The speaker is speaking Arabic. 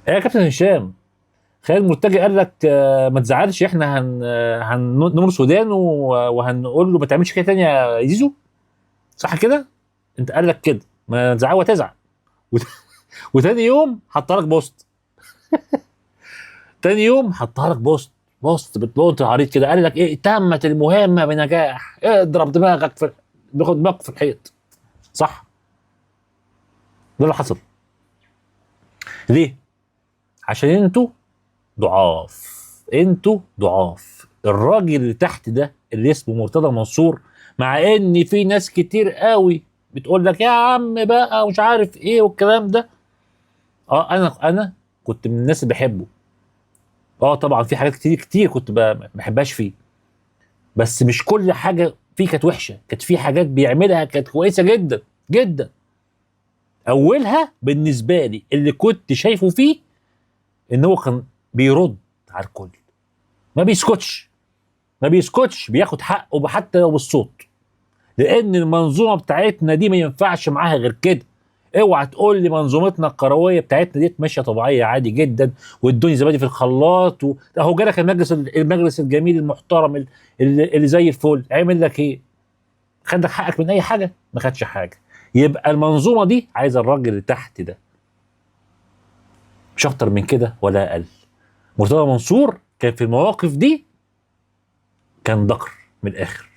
يا كابتن هشام، خالد مرتجي قال لك ما تزعلش، احنا هنمر ودان وهنقول له ما تعملش كده تاني يا زيزو. صح كده؟ انت قال لك كده ما تزعل وتزعل. وت- وتاني يوم حط لك بوست. تاني يوم حط لك بوست بتلونت عريض كده، قال لك ايه؟ تمت المهمه بنجاح، اضرب دماغك في، باخد دماغك في الحيط. صح؟ ده اللي حصل. ليه؟ عشان انتوا ضعاف. انتوا ضعاف. الراجل اللي تحت ده اللي اسمه مرتضى منصور، مع ان في ناس كتير قوي بتقول لك يا عم بقى ومش عارف ايه والكلام ده. اه انا كنت من الناس اللي بحبه. اه طبعا في حاجات كتير كتير كنت ما بحبهاش فيه، بس مش كل حاجه فيه كانت وحشه، كانت في حاجات بيعملها كانت كويسه جدا جدا. اولها بالنسبه لي اللي كنت شايفه فيه ان هو كان بيرد على الكل، ما بيسكتش. ما بيسكتش، بياخد حقه حتى لو بالصوت. لان المنظومه بتاعتنا دي ما ينفعش معاها غير كده. اوعى تقول لي منظومتنا الكرويه بتاعتنا دي ماشيه طبيعيه عادي جدا والدنيا زبادي في الخلاط اهو جالك المجلس الجميل المحترم اللي زي الفل، عامل لك ايه؟ خد لك حقك من اي حاجه؟ ما خدش حاجه. يبقى المنظومه دي عايزه الراجل اللي تحت ده، مش اكتر من كده ولا اقل. مرتضى منصور كان في المواقف دي كان ذكر من الاخر.